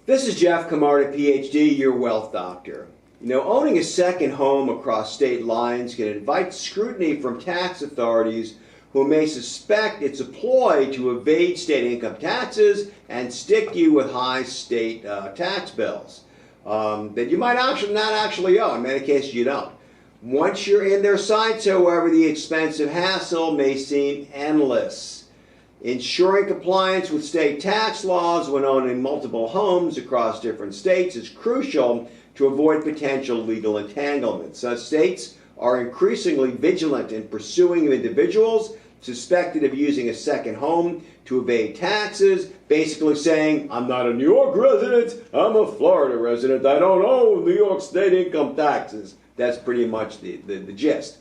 This is Jeff Camarda, PhD, your wealth doctor. You know, owning a second home across state lines can invite scrutiny from tax authorities who may suspect it's a ploy to evade state income taxes and stick you with high state tax bills that you might not actually owe. In many cases, you don't. Once you're in their sights, however, the expensive hassle may seem endless. Ensuring compliance with state tax laws when owning multiple homes across different states is crucial to avoid potential legal entanglements. Such states are increasingly vigilant in pursuing individuals suspected of using a second home to evade taxes, basically saying, I'm not a New York resident, I'm a Florida resident, I don't owe New York state income taxes. That's pretty much the gist.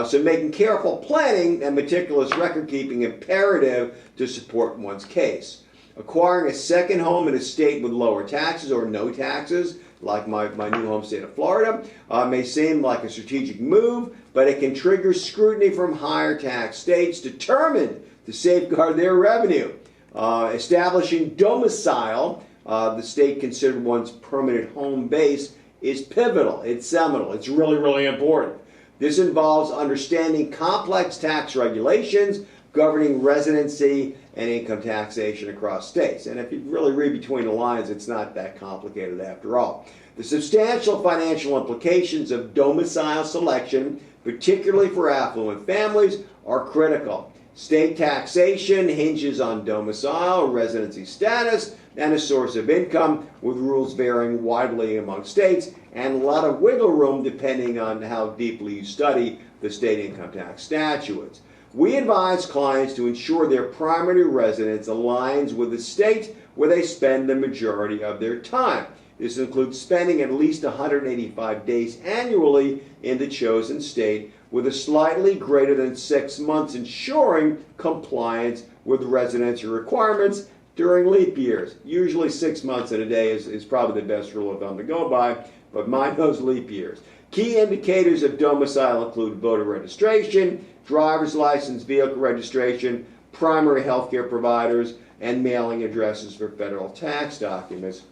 So making careful planning and meticulous record keeping imperative to support one's case. Acquiring a second home in a state with lower taxes or no taxes, like my new home state of Florida, may seem like a strategic move, but it can trigger scrutiny from higher tax states determined to safeguard their revenue. Establishing domicile, the state considered one's permanent home base, is pivotal, it's seminal, it's really, really important. This involves understanding complex tax regulations governing residency and income taxation across states. And if you really read between the lines, it's not that complicated after all. The substantial financial implications of domicile selection, particularly for affluent families, are critical. State taxation hinges on domicile, residency status, and a source of income, with rules varying widely among states and a lot of wiggle room depending on how deeply you study the state income tax statutes. We advise clients to ensure their primary residence aligns with the state where they spend the majority of their time. This includes spending at least 185 days annually in the chosen state, with a slightly greater than 6 months ensuring compliance with residency requirements during leap years. Usually 6 months in a day is probably the best rule of thumb to go by, but mind those leap years. Key indicators of domicile include voter registration, driver's license, vehicle registration, primary health care providers, and mailing addresses for federal tax documents.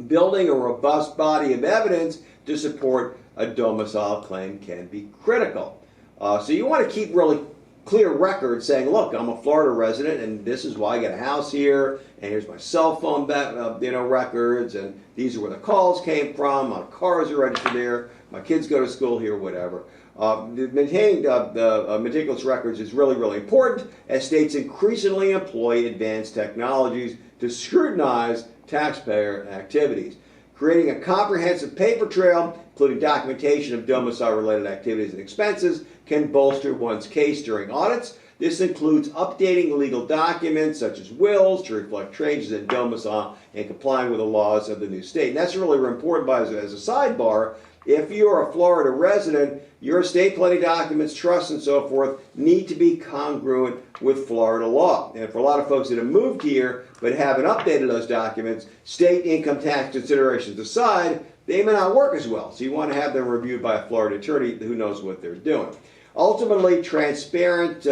Building a robust body of evidence to support a domicile claim can be critical. So you want to keep really clear record saying, look, I'm a Florida resident and this is why I got a house here, and here's my cell phone records, and these are where the calls came from, my cars are registered there, my kids go to school here, whatever. Maintaining the meticulous records is really, really important as states increasingly employ advanced technologies to scrutinize taxpayer activities. Creating a comprehensive paper trail, including documentation of domicile-related activities and expenses, can bolster one's case during audits. This includes updating legal documents such as wills to reflect changes in domicile and complying with the laws of the new state. And that's really important as a sidebar. If you're a Florida resident, your estate planning documents, trusts, and so forth need to be congruent with Florida law. And for a lot of folks that have moved here but haven't updated those documents, state income tax considerations aside, they may not work as well. So you want to have them reviewed by a Florida attorney who knows what they're doing. Ultimately, transparent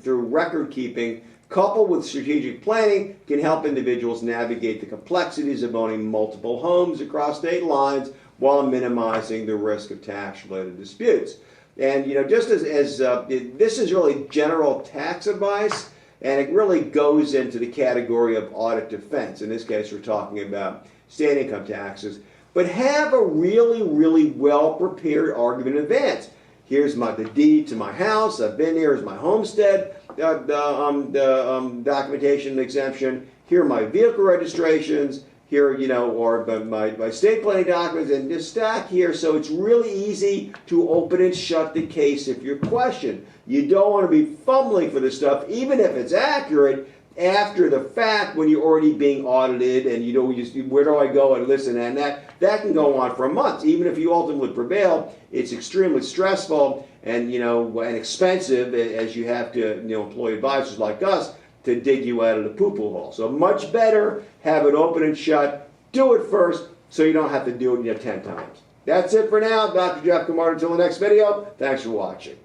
through record keeping, coupled with strategic planning, can help individuals navigate the complexities of owning multiple homes across state lines while minimizing the risk of tax-related disputes. And you know, just as this is really general tax advice, and it really goes into the category of audit defense. In this case, we're talking about state income taxes. But have a really, really well-prepared argument in advance. Here's the deed to my house. I've been here. Here's my homestead documentation and exemption. Here are my vehicle registrations. Here, you know, or my state planning documents, and just stack here. So it's really easy to open and shut the case if you're questioned. You don't want to be fumbling for this stuff, even if it's accurate, after the fact when you're already being audited and you know where do I go and listen, and that can go on for months. Even if you ultimately prevail, it's extremely stressful and and expensive, as you have to employ advisors like us to dig you out of the poo-poo hole. So much better have it open and shut. Do it first so you don't have to do it 10 times. That's it for now. Dr. Jeff Camarda. Until the next video, thanks for watching.